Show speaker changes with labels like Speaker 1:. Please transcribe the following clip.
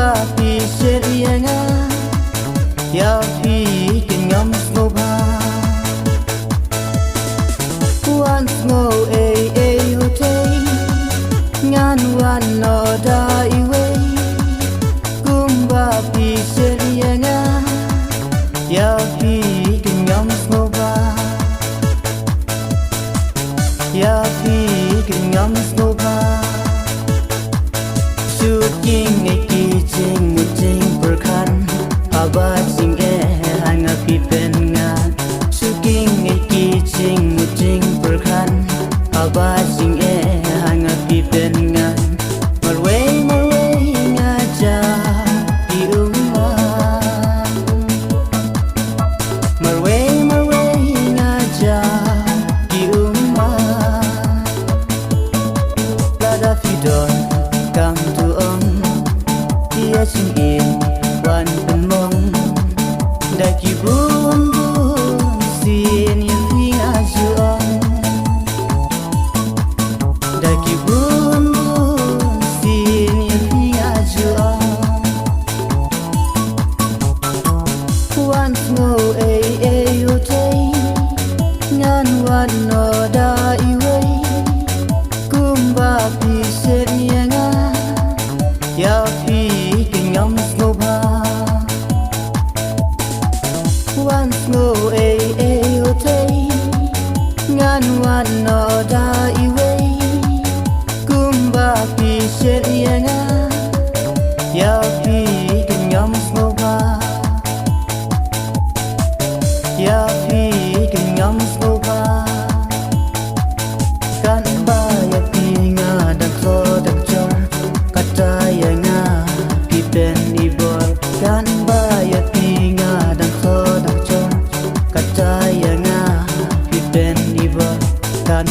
Speaker 1: kumba pi serianga ya pi kenyam snoba once ngo hotel ngan wan no da iwe kumba pi serianga ya pi kenyam snoba ya pi kenyam snoba Suking ikijing mujing berkan Abad singge hanga pipen ngan Suking ikijing mujing berkan Abad singge hanga pipen ngan Marway ngaja di rumah Marway ngaja di rumah Lada fidon come to Dia singin wan penmong Daki bun sin yang hinga juang Daki bun sin yang hinga juang Once ngo hotel ngan wan no da iwe kumba pi serianga ya pi kenyam snoba once ngo hotel ngan wan no da iwe kumba pi serianga ya pi kenyam snoba ya pi kenyam snoba kan ba ya pi nga dak so dak jor kata ya nga pi pen ibor kan ba ya pi nga dak so dak jor kata ya nga pi pen ibor kan